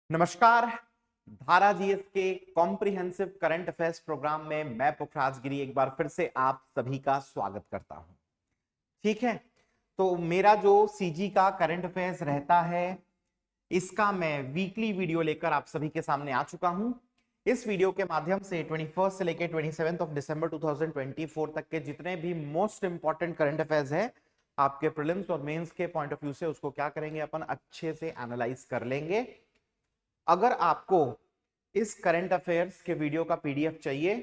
नमस्कार। धारा जीएस के कॉम्प्रिहेंसिव करंट अफेयर्स प्रोग्राम में मैं पुखराज गिरी एक बार फिर से आप सभी का स्वागत करता हूं। ठीक है, तो मेरा जो सीजी का करंट अफेयर्स रहता है इसका मैं वीकली वीडियो लेकर आप सभी के सामने आ चुका हूं। इस वीडियो के माध्यम से 21 से लेकर 27 ऑफ दिसंबर 2024 तक के जितने भी मोस्ट इंपॉर्टेंट करंट अफेयर्स है आपके प्रीलिम्स और मेंस के पॉइंट ऑफ व्यू से उसको क्या करेंगे, अपन अच्छे से एनालाइज कर लेंगे। अगर आपको इस करंट अफेयर्स के वीडियो का पीडीएफ चाहिए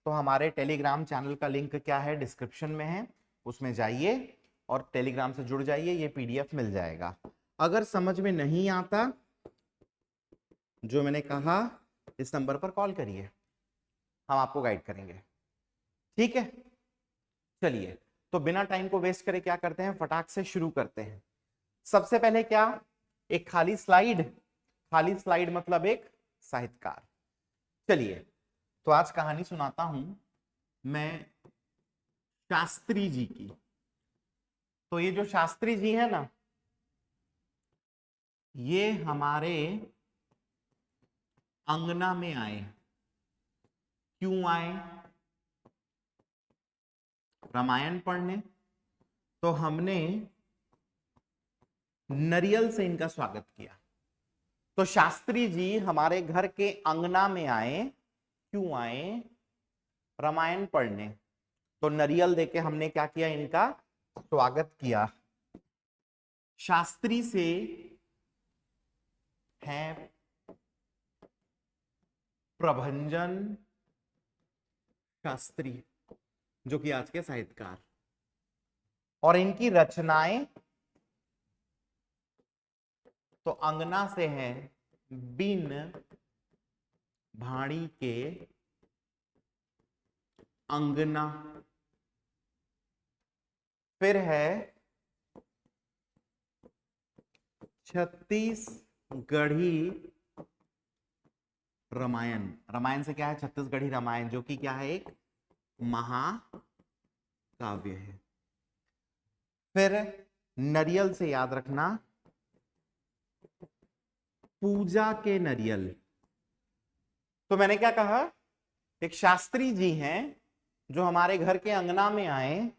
तो हमारे टेलीग्राम चैनल का लिंक क्या है, डिस्क्रिप्शन में है, उसमें जाइए और टेलीग्राम से जुड़ जाइए, ये पीडीएफ मिल जाएगा। अगर समझ में नहीं आता जो मैंने कहा इस नंबर पर कॉल करिए, हम आपको गाइड करेंगे। ठीक है, चलिए तो बिना टाइम को वेस्ट करे क्या करते हैं, फटाक से शुरू करते हैं। सबसे पहले क्या, एक खाली स्लाइड मतलब एक साहित्यकार। चलिए तो आज कहानी सुनाता हूं मैं शास्त्री जी की। तो ये जो शास्त्री जी है ना, ये हमारे अंगना में आए। क्यों आए? रामायण पढ़ने। तो हमने नारियल से इनका स्वागत किया। तो शास्त्री जी हमारे घर के अंगना में आए। क्यों आए? रामायण पढ़ने। तो नारियल देके हमने क्या किया, इनका स्वागत किया। शास्त्री से हैं प्रभंजन शास्त्री, जो कि आज के साहित्यकार, और इनकी रचनाएं तो अंगना से हैं बिन भाड़ी के अंगना। फिर है छत्तीसगढ़ी रामायण। रामायण से क्या है, छत्तीसगढ़ी रामायण, जो कि क्या है, एक महाकाव्य है। फिर नारियल से याद रखना, पूजा के नारियल। तो मैंने क्या कहा, एक शास्त्री जी हैं जो हमारे घर के अंगना में आए,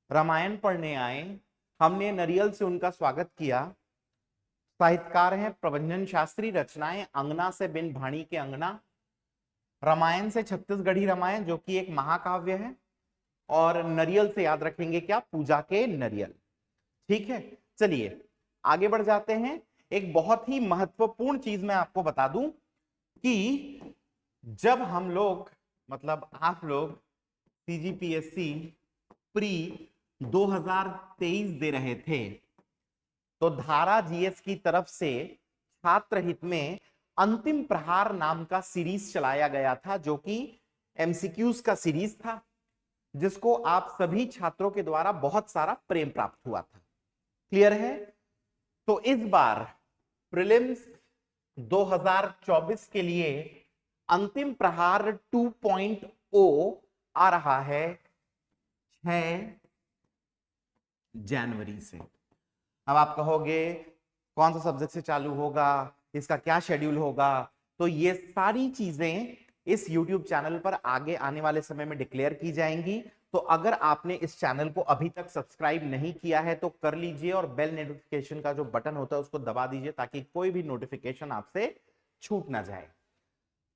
रामायण पढ़ने आए, हमने नारियल से उनका स्वागत किया। साहित्यकार हैं प्रभंजन शास्त्री, रचनाएं अंगना से बिन भाणी के अंगना, रामायण से छत्तीसगढ़ी रामायण जो कि एक महाकाव्य है, और नारियल से याद रखेंगे क्या, पूजा के नारियल। ठीक है, चलिए आगे बढ़ जाते हैं। एक बहुत ही महत्वपूर्ण चीज मैं आपको बता दूं कि जब हम लोग मतलब आप लोग सीजीपीएससी प्री 2023 दे रहे थे तो धारा जीएस की तरफ से छात्र हित में अंतिम प्रहार नाम का सीरीज चलाया गया था, जो कि एमसीक्यूज का सीरीज था, जिसको आप सभी छात्रों के द्वारा बहुत सारा प्रेम प्राप्त हुआ था। क्लियर है? तो इस बार प्रीलिम्स 2024 के लिए अंतिम प्रहार 2.0 आ रहा है 6 जनवरी से। अब आप कहोगे कौन सा सब्जेक्ट से चालू होगा, इसका क्या शेड्यूल होगा, तो ये सारी चीजें इस YouTube चैनल पर आगे आने वाले समय में डिक्लेयर की जाएंगी। तो अगर आपने इस चैनल को अभी तक सब्सक्राइब नहीं किया है तो कर लीजिए, और बेल नोटिफिकेशन का जो बटन होता है उसको दबा दीजिए ताकि कोई भी नोटिफिकेशन आपसे छूट ना जाए।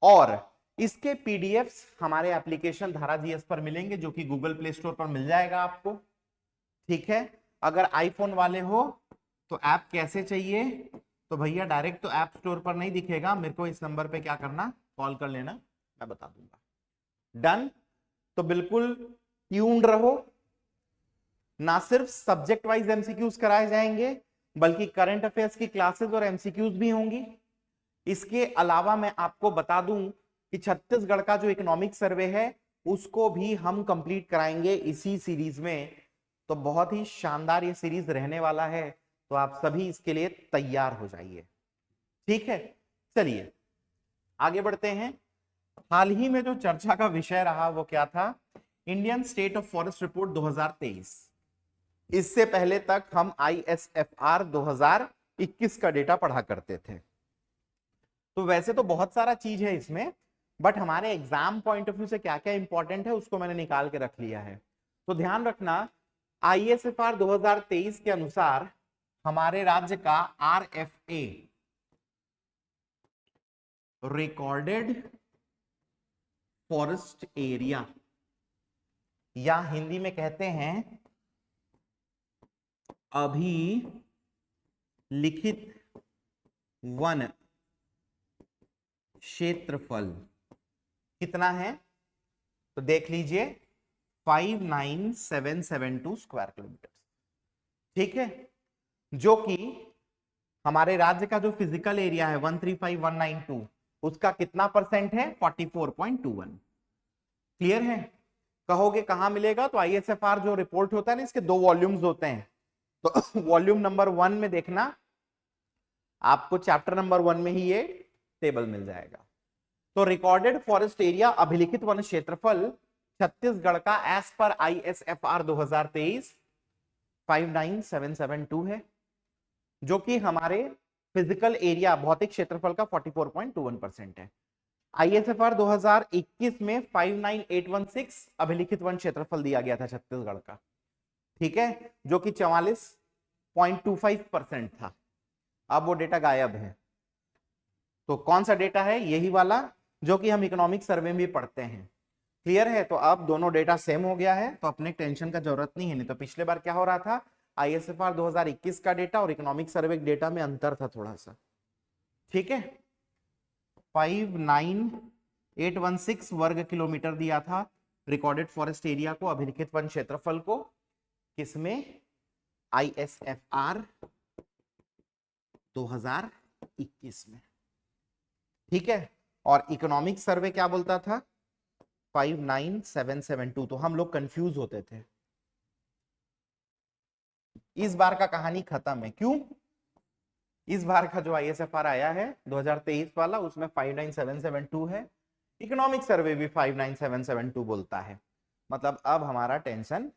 और इसके पीडीएफ्स हमारे एप्लीकेशन धारा जीएस पर मिलेंगे, जो कि गूगल प्ले स्टोर पर मिल जाएगा आपको। ठीक है, अगर आईफोन वाले हो तो ऐप कैसे चाहिए, तो भैया डायरेक्ट तो ऐप स्टोर पर नहीं दिखेगा, मेरे को इस नंबर पे क्या करना, कॉल कर लेना, मैं बता दूंगा। डन? तो बिल्कुल ट्यून्ड रहो। ना सिर्फ सब्जेक्ट वाइज एमसीक्यूज कराए जाएंगे बल्कि करंट अफेयर्स की क्लासेस और एमसीक्यूज भी होंगी। इसके अलावा मैं आपको बता दूं कि छत्तीसगढ़ का जो इकोनॉमिक सर्वे है उसको भी हम कंप्लीट कराएंगे इसी सीरीज में। तो बहुत ही शानदार ये सीरीज रहने वाला है, तो आप सभी इसके लिए तैयार हो जाइए। ठीक है, चलिए आगे बढ़ते हैं। हाल ही में जो चर्चा का विषय रहा वो क्या था, Indian state of forest report 2023। इससे पहले तक हम ISFR 2021 का डेटा पढ़ा करते थे। तो वैसे तो बहुत सारा चीज है इसमें, बट हमारे एग्जाम पॉइंट ऑफ व्यू से क्या क्या इंपॉर्टेंट है उसको मैंने निकाल के रख लिया है। तो ध्यान रखना, ISFR 2023 के अनुसार हमारे राज्य का RFA रिकॉर्डेड फॉरेस्ट एरिया, या हिंदी में कहते हैं अभिलिखित वन क्षेत्रफल कितना है, तो देख लीजिए 59772 स्क्वायर किलोमीटर। ठीक है, जो कि हमारे राज्य का जो फिजिकल एरिया है 135192 उसका कितना परसेंट है, 44.21। क्लियर है? कहोगे कहां मिलेगा, तो ISFR जो रिपोर्ट होता है ना, इसके 2 वॉल्यूम्स होते हैं। तो वॉल्यूम नंबर 1 में देखना, आपको चैप्टर नंबर 1 में ही ये टेबल मिल जाएगा। तो रिकॉर्डेड फॉरेस्ट एरिया अभिलिखित वन क्षेत्रफल छत्तीसगढ़ का एज पर ISFR 2023 59772 है, जो कि हमारे फिजिकल एरिया भौतिक क्षेत्रफल का 44.21% है। ISFR 2021 में 59816 अभिलिखित वन क्षेत्रफल दिया गया था छत्तीसगढ़ का, ठीक है, जो कि 44.25% था। अब वो डेटा गायब है। तो कौन सा डेटा है, यही वाला जो कि हम इकोनॉमिक सर्वे में भी पढ़ते हैं। क्लियर है? तो अब दोनों डेटा सेम हो गया है, तो अपने टेंशन का जरूरत नहीं है। नहीं तो पिछले बार क्या हो रहा था, ISFR 2021 का डेटा और इकोनॉमिक सर्वे डेटा में अंतर था थोड़ा सा। ठीक है, 59816 वर्ग किलोमीटर दिया था रिकॉर्डेड फॉरेस्ट एरिया को, अभिलिखित वन क्षेत्रफल को, किसमें, ISFR 2021 में। ठीक है, और इकोनॉमिक सर्वे क्या बोलता था, 59772। तो हम लोग कंफ्यूज होते थे। इस बार का कहानी खत्म है। क्यों? इस बार का जो ISFR आया है 2023 वाला, उसमें 59772 है, इकोनॉमिक सर्वे भी 59772 बोलता है। मतलब अब हमारा टेंशन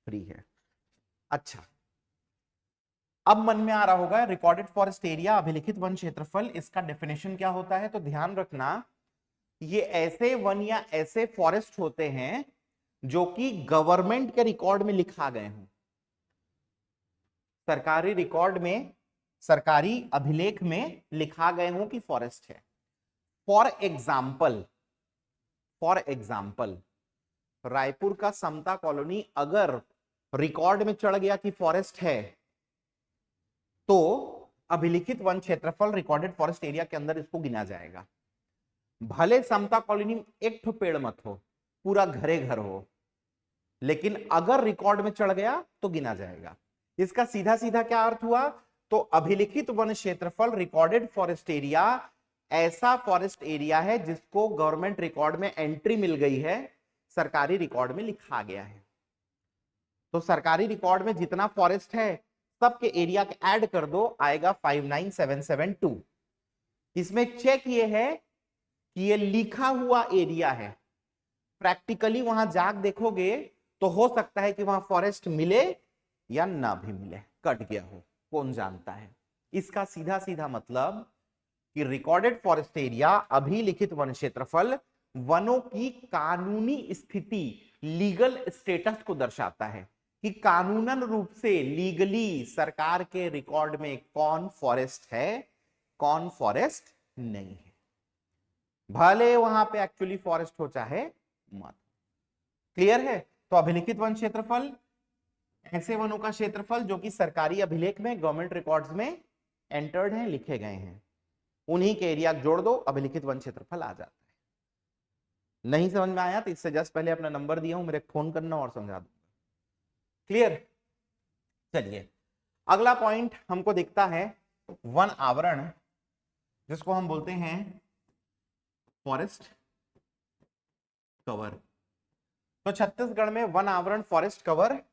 फ्री है। अच्छा, अब मन में आ रहा होगा रिकॉर्डेड फॉरेस्ट एरिया अभिलिखित वन क्षेत्रफल, इसका डेफिनेशन क्या होता है। तो ध्यान रखना, ये ऐसे वन या ऐसे फॉरेस्ट होते हैं जो कि गवर्नमेंट के रिकॉर्ड में लिखा गए हों, सरकारी रिकॉर्ड में, सरकारी अभिलेख में लिखा गए हों कि फॉरेस्ट है। फॉर एग्जाम्पल रायपुर का समता कॉलोनी अगर रिकॉर्ड में चढ़ गया कि फॉरेस्ट है, तो अभिलिखित वन क्षेत्रफल रिकॉर्डेड फॉरेस्ट एरिया के अंदर इसको गिना जाएगा। भले समता कॉलोनी में एक ठो पेड़ मत हो, पूरा घरे घर हो, लेकिन अगर रिकॉर्ड में चढ़ गया तो गिना जाएगा। इसका सीधा सीधा क्या अर्थ हुआ, तो अभिलिखित वन क्षेत्रफल रिकॉर्डेड फॉरेस्ट एरिया ऐसा फॉरेस्ट एरिया है जिसको गवर्नमेंट रिकॉर्ड में एंट्री मिल गई है, सरकारी रिकॉर्ड में लिखा गया है। तो सरकारी रिकॉर्ड में जितना फॉरेस्ट है सबके एरिया के ऐड कर दो, आएगा 59772। इसमें चेक ये है कि ये लिखा हुआ एरिया है। प्रैक्टिकली वहां जाग देखोगे तो हो सकता है कि वहां फॉरेस्ट मिले या ना भी मिले, कट गया हो, कौन जानता है। इसका सीधा सीधा मतलब कि रिकॉर्डेड फॉरेस्ट एरिया अभिलिखित वन क्षेत्रफल वनों की कानूनी स्थिति, लीगल स्टेटस को दर्शाता है कि कानूनन रूप से लीगली सरकार के रिकॉर्ड में कौन फॉरेस्ट है, कौन फॉरेस्ट नहीं है, भले वहां पे एक्चुअली फॉरेस्ट हो चाहे मत। क्लियर है? तो अभिलिखित वन क्षेत्रफल ऐसे वनों का क्षेत्रफल जो कि सरकारी अभिलेख में, गवर्नमेंट रिकॉर्ड्स में एंटर्ड हैं, लिखे गए हैं, उन्हीं के एरिया जोड़ दो, अभिलिखित वन क्षेत्रफल आ जाता है। नहीं समझ में आया तो इससे जस्ट पहले अपना नंबर दिया हूं, मेरे फोन करना और समझा दूंगा। क्लियर? चलिए, अगला पॉइंट हमको दिखता है वन आवरण, जिसको हम बोलते हैं फॉरेस्ट कवर। तो छत्तीसगढ़ में वन आवरण फॉरेस्ट कवर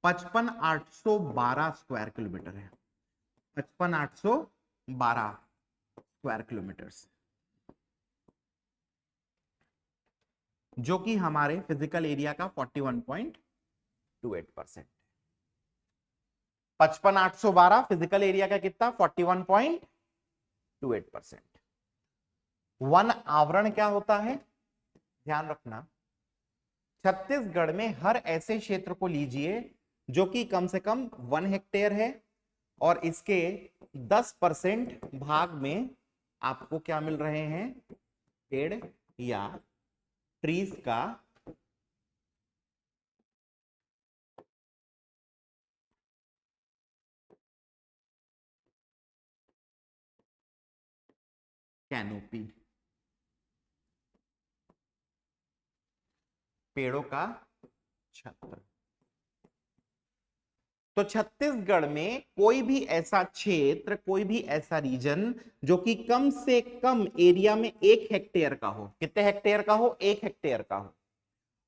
55,812 स्क्वायर किलोमीटर है। 55,812 स्क्वायर किलोमीटर, जो कि हमारे फिजिकल एरिया का 41.28%। 55,812 फिजिकल एरिया का कितना, 41.28%। वन आवरण क्या होता है, ध्यान रखना, छत्तीसगढ़ में हर ऐसे क्षेत्र को लीजिए जो कि कम से कम 1 हेक्टेयर है और इसके 10% भाग में आपको क्या मिल रहे हैं, पेड़ या ट्रीज का कैनोपी, पेड़ों का छत्र। तो छत्तीसगढ़ में कोई भी ऐसा क्षेत्र, कोई भी ऐसा रीजन जो कि कम से कम एरिया में 1 हेक्टेयर का हो, कितने हेक्टेयर का हो, 1 हेक्टेयर का हो,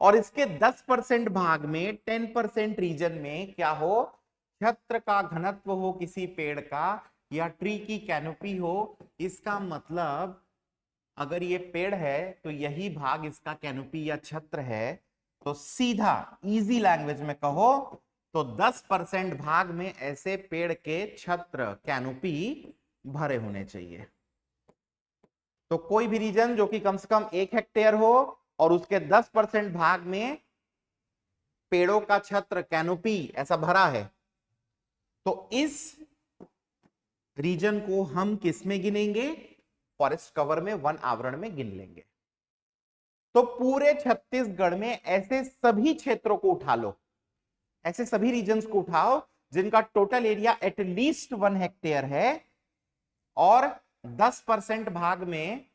और इसके 10% भाग में 10% रीजन में क्या हो, छत्र का घनत्व हो किसी पेड़ का या ट्री की कैनोपी हो। इसका मतलब अगर ये पेड़ है तो यही भाग इसका कैनोपी या छत्र है, तो सीधा इजी लैंग्वेज में कहो तो 10% भाग में ऐसे पेड़ के छत्र कैनोपी भरे होने चाहिए। तो कोई भी रीजन जो कि कम से कम 1 हेक्टेयर हो और उसके 10% भाग में पेड़ों का छत्र कैनोपी ऐसा भरा है, तो इस रीजन को हम किस में गिनेंगे, फॉरेस्ट कवर में, वन आवरण में गिन लेंगे। तो पूरे छत्तीसगढ़ में ऐसे सभी क्षेत्रों को उठा लो, ऐसे सभी रीजन्स को उठाओ जिनका टोटल एरिया एटलीस्ट 1 हेक्टेयर है और 10% भाग में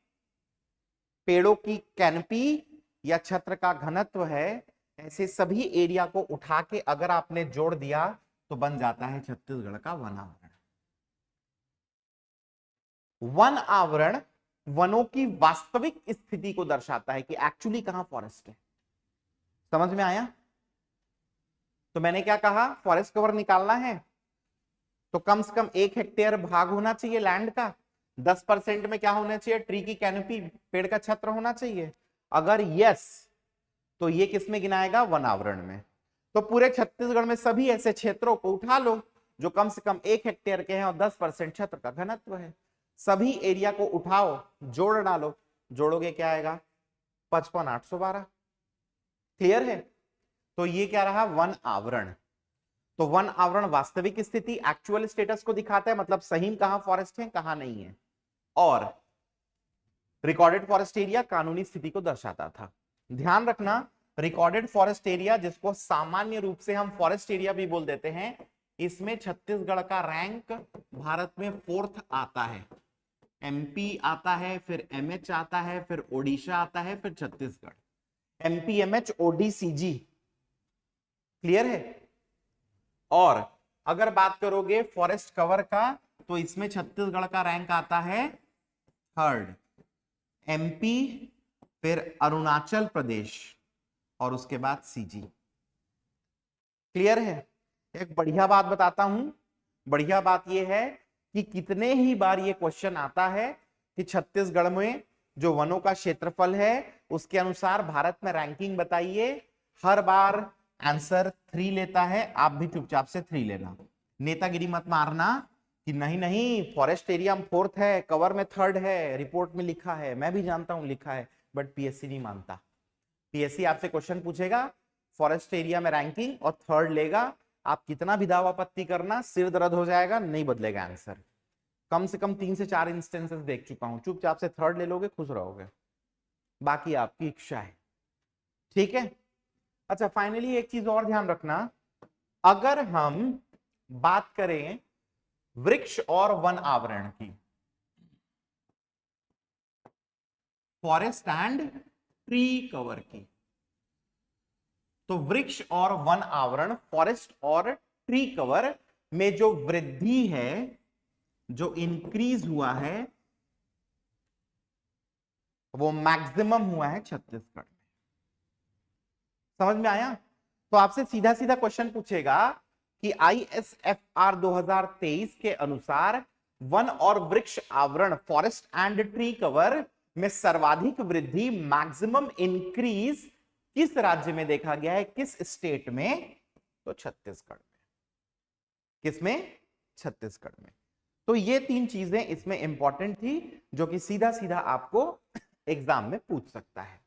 पेड़ों की कैनपी या छत्र का घनत्व है, ऐसे सभी एरिया को उठा के अगर आपने जोड़ दिया तो बन जाता है छत्तीसगढ़ का वन आवरण। वन आवरण वनों की वास्तविक स्थिति को दर्शाता है कि एक्चुअली कहां फॉरेस्ट है। समझ में आया? तो मैंने क्या कहा, फॉरेस्ट कवर निकालना है तो कम से कम 1 हेक्टेयर भाग होना चाहिए लैंड का, 10% में क्या होना चाहिए, ट्री की कैनोपी, पेड़ का छत्र होना चाहिए। अगर यस तो ये किस में गिनाएगा, वन आवरण में। तो पूरे छत्तीसगढ़ में सभी ऐसे क्षेत्रों को उठा लो जो कम से कम 1 हेक्टेयर के हैं और 10% छत्र का घनत्व है। सभी एरिया को उठाओ, जोड़ डालो, जोड़ोगे क्या आएगा, 55,812। क्लियर है? तो ये क्या रहा, वन आवरण। तो वन आवरण वास्तविक स्थिति, एक्चुअल स्टेटस को दिखाता है, मतलब सही में कहां फॉरेस्ट है कहां नहीं है, और रिकॉर्डेड फॉरेस्ट एरिया कानूनी स्थिति को दर्शाता था। ध्यान रखना, रिकॉर्डेड फॉरेस्ट एरिया जिसको सामान्य रूप से हम फॉरेस्ट एरिया भी बोल देते हैं, इसमें छत्तीसगढ़ का रैंक भारत में 4th आता है। एमपी आता है, फिर एमएच आता है, फिर ओडिशा आता है, फिर छत्तीसगढ़, एमपी एमएच ओडीसीजी। क्लियर है? और अगर बात करोगे फॉरेस्ट कवर का तो इसमें छत्तीसगढ़ का रैंक आता है 3rd, एमपी, फिर अरुणाचल प्रदेश और उसके बाद सीजी। क्लियर है? एक बढ़िया बात बताता हूं, बढ़िया बात यह है कि कितने ही बार ये क्वेश्चन आता है कि छत्तीसगढ़ में जो वनों का क्षेत्रफल है उसके अनुसार भारत में रैंकिंग बताइए। हर बार आंसर 3 लेता है, आप भी चुपचाप से 3 लेना, नेतागिरी मत मारना कि नहीं नहीं फॉरेस्ट एरिया में 4th है, कवर में 3rd है, रिपोर्ट में लिखा है। मैं भी जानता हूं लिखा है, बट पीएससी नहीं मानता। पीएससी आपसे क्वेश्चन पूछेगा फॉरेस्ट एरिया में रैंकिंग और 3rd लेगा, आप कितना भी दावापत्ती करना, सिर दर्द हो जाएगा, नहीं बदलेगा आंसर। कम से कम 3 से 4 इंस्टेंसेस देख चुका हूं, चुपचाप से 3rd ले लोगे, खुश रहोगे, बाकी आपकी इच्छा है। ठीक है? अच्छा, फाइनली एक चीज और ध्यान रखना, अगर हम बात करें वृक्ष और वन आवरण की, फॉरेस्ट एंड ट्री कवर की, तो वृक्ष और वन आवरण, फॉरेस्ट और ट्री कवर में जो वृद्धि है, जो इंक्रीज हुआ है, वो मैक्सिमम हुआ है छत्तीसगढ़ में। समझ में आया? तो आपसे सीधा सीधा क्वेश्चन पूछेगा कि आईएसएफआर 2023 के अनुसार वन और वृक्ष आवरण, फॉरेस्ट एंड ट्री कवर में सर्वाधिक वृद्धि, मैक्सिमम इंक्रीज किस राज्य में देखा गया है, किस स्टेट में? तो छत्तीसगढ़ में। किसमें? छत्तीसगढ़ में। तो ये 3 चीजें इसमें इंपॉर्टेंट थी जो कि सीधा सीधा आपको एग्जाम में पूछ सकता है।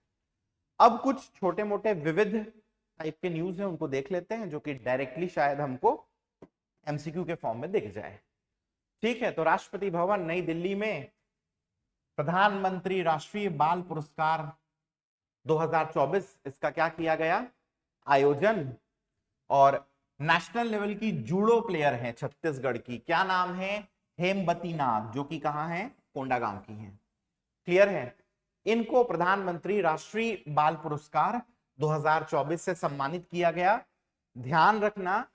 अब कुछ छोटे मोटे विविध टाइप के न्यूज हैं, उनको देख लेते हैं, जो कि डायरेक्टली शायद हमको एमसीक्यू के फॉर्म में दिख जाए। ठीक है, तो राष्ट्रपति भवन नई दिल्ली में प्रधानमंत्री राष्ट्रीय बाल पुरस्कार 2024 इसका क्या किया गया, आयोजन। और नेशनल लेवल की जूडो प्लेयर हैं छत्तीसगढ़ की, क्या नाम है, हेमवती नाग, जो कि कहां है, कोंडागांव की हैं। क्लियर है, इनको प्रधानमंत्री राष्ट्रीय बाल पुरस्कार 2024 से सम्मानित किया गया। ध्यान रखना,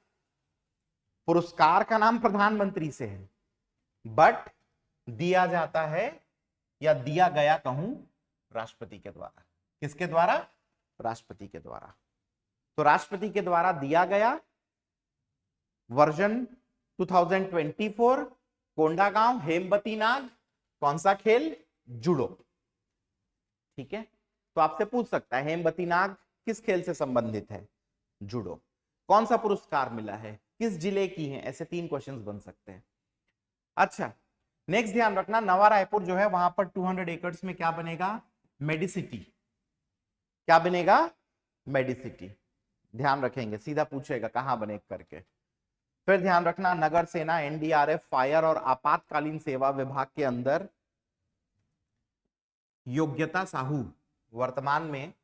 पुरस्कार का नाम प्रधानमंत्री से है, बट दिया जाता है या दिया गया कहूं राष्ट्रपति के द्वारा। किसके द्वारा, राष्ट्रपति के द्वारा। तो राष्ट्रपति के द्वारा दिया गया, वर्जन 2024, कोंडागांव, हेमवती नाग, कौन सा खेल, जूडो। ठीक है, तो आपसे पूछ सकता है हेमवती नाग किस खेल से संबंधित है, जूडो। कौन सा पुरस्कार मिला है, किस जिले की है, ऐसे 3 क्वेश्चंस बन सकते हैं। अच्छा, नेक्स्ट ध्यान रखना, नवा रायपुर जो है वहां पर 200 एकड़ में क्या बनेगा, मेडिसिटी। क्या बनेगा, मेडिसिटी। ध्यान रखेंगे, सीधा पूछेगा कहां बने करके। फिर ध्यान रखना, नगर सेना, एनडीआरएफ, फायर और आपातकालीन सेवा विभाग के अंदर योग्यता साहू वर्तमान में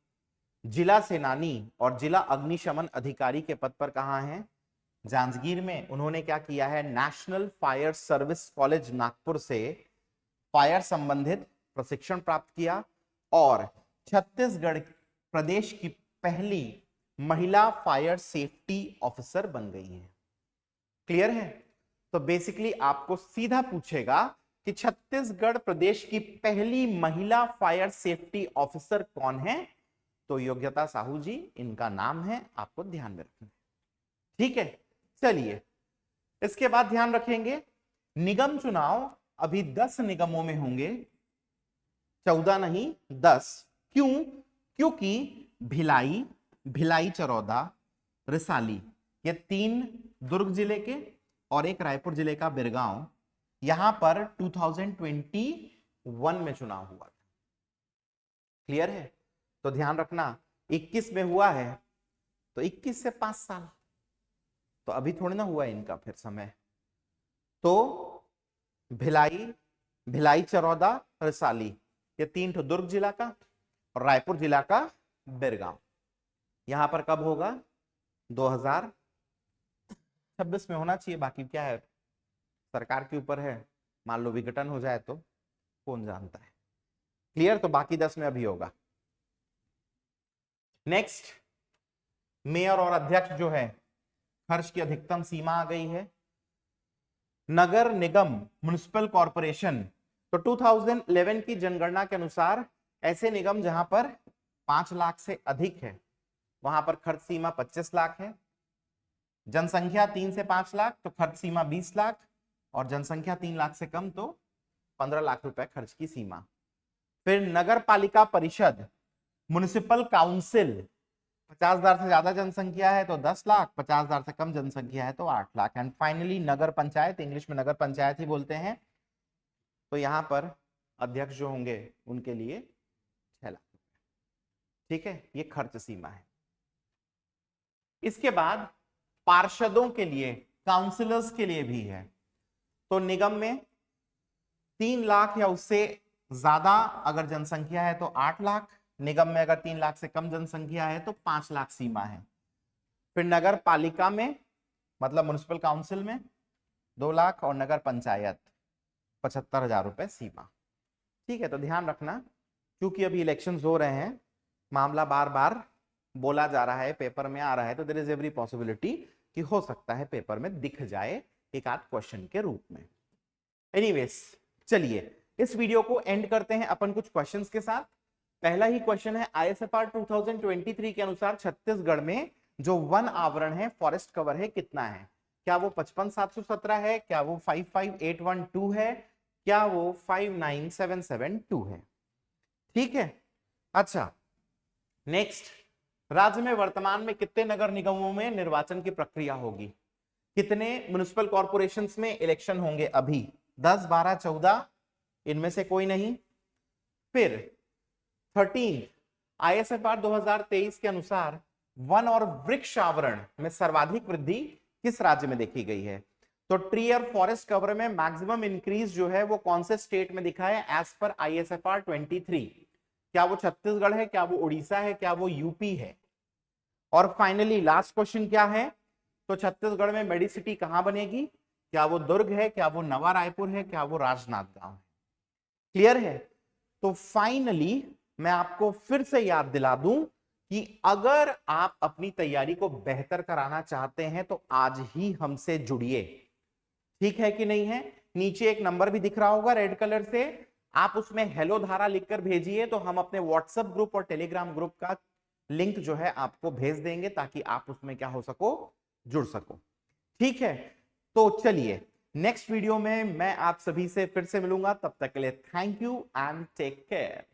जिला सेनानी और जिला अग्निशमन अधिकारी के पद पर कहां हैं, जांजगीर में। उन्होंने क्या किया है, national fire service college Nagpur से फायर संबंधित प्रशिक्षण प्राप्त किया और छत्तीसगढ़ प्रदेश की पहली महिला फायर सेफ्टी ऑफिसर बन गई है। क्लियर है, तो बेसिकली आपको सीधा पूछेगा कि छत्तीसगढ़ प्रदेश की पहली महिला फायर सेफ्टी ऑफिसर कौन है, तो योग्यता साहू जी इनका नाम है, आपको ध्यान में रखना। ठीक है, चलिए इसके बाद ध्यान रखेंगे, निगम चुनाव अभी 10 निगमों में होंगे, 14 नहीं 10। क्यों, क्योंकि भिलाई, भिलाई चरौदा, रिसाली, ये 3 दुर्ग जिले के और एक रायपुर जिले का बिरगांव, यहां पर 2021 में चुनाव हुआ था। क्लियर है, तो ध्यान रखना 21 में हुआ है, तो 21 से 5 साल, तो अभी थोड़ी ना हुआ इनका फिर समय। तो भिलाई, भिलाई चरौदा, रिसाली, ये 3 तो दुर्ग जिला का और रायपुर जिला का बिरगांव। यहां पर कब होगा, 2026 में होना चाहिए, बाकी क्या है सरकार के ऊपर है, मान लो विघटन हो जाए तो कौन जानता है। क्लियर, तो बाकी 10 में अभी होगा। नेक्स्ट, मेयर और अध्यक्ष जो है, खर्च की अधिकतम सीमा आ गई है। नगर निगम, म्युनिसिपल कॉर्पोरेशन, तो 2011 की जनगणना के अनुसार ऐसे निगम जहां पर 5 लाख से अधिक है वहां पर खर्च सीमा 25 लाख है। जनसंख्या 3 से 5 लाख तो खर्च सीमा 20 लाख, और जनसंख्या 3 लाख से कम तो 15 लाख रुपए खर्च की सीमा। फिर नगर पालिका परिषद, म्युनिसिपल काउंसिल, 50,000 से ज्यादा जनसंख्या है तो 10 लाख, 50,000 से कम जनसंख्या है तो 8 lakh. And finally Nagar panchayat, English में नगर पंचायत ही बोलते हैं, तो यहां पर अध्यक्ष जो होंगे उनके लिए 6 लाख। ठीक है, ये खर्च सीमा है। इसके बाद पार्षदों के लिए, काउंसिलर्स के लिए भी है। तो निगम में 3 लाख या उससे ज्यादा अगर जनसंख्या है तो 8 लाख, निगम में अगर 3 लाख से कम जनसंख्या है तो 5 लाख सीमा है। फिर नगर पालिका में, मतलब म्युनिसिपल काउंसिल में 2 लाख और नगर पंचायत 75,000 रुपए सीमा। ठीक है, तो ध्यान रखना, क्योंकि अभी इलेक्शंस हो रहे हैं, मामला बार बार बोला जा रहा है, पेपर में आ रहा है, तो देयर इज एवरी पॉसिबिलिटी कि हो सकता है पेपर में दिख जाए एक आध क्वेश्चन के रूप में। एनीवेज, चलिए इस वीडियो को एंड करते हैं अपन कुछ क्वेश्चंस के साथ। पहला ही क्वेश्चन है, आईएसएफआर 2023 के अनुसार छत्तीसगढ़ में जो वन आवरण है, फॉरेस्ट कवर है, कितना है? क्या वो 55,717 है, क्या वो 55,812 है, क्या वो 59,772 है? ठीक है, अच्छा नेक्स्ट, राज्य में वर्तमान में कितने नगर निगमों में निर्वाचन की प्रक्रिया होगी? कितने म्युनिसिपल कॉर्पोरेशंस में इलेक्शन होंगे अभी? 10, 12, 14, इनमें से कोई नहीं। फिर 13 ISFR 2023 के अनुसार वन और वृक्ष आवरण में सर्वाधिक वृद्धि किस राज्य में देखी गई है? तो ट्री और फॉरेस्ट कवर में मैक्सिमम इंक्रीज जो है वो कौन से स्टेट में दिखा है एज पर ISFR 23? क्या वो छत्तीसगढ़ है, क्या वो उड़ीसा है, क्या वो यूपी है? और फाइनली लास्ट क्वेश्चन क्या है? तो छत्तीसगढ़ में मेडिसिटी कहां बनेगी? क्या वो दुर्ग है, क्या वो नवा रायपुर है, क्या वो राजनांदगांव है? क्लियर है? तो फाइनली मैं आपको फिर से याद दिला दूं कि अगर आप अपनी तैयारी को बेहतर कराना चाहते हैं तो आज ही हमसे जुड़िए। ठीक है कि नहीं है? नीचे एक नंबर भी दिख रहा होगा रेड कलर से, आप उसमें हेलो धारा लिखकर भेजिए तो हम अपने व्हाट्सएप ग्रुप और टेलीग्राम ग्रुप का लिंक जो है आपको भेज देंगे ताकि आप उसमें क्या हो सको, जुड़ सको। ठीक है, तो चलिए नेक्स्ट वीडियो में मैं आप सभी से फिर से मिलूंगा। तब तक के लिए thank you and take care.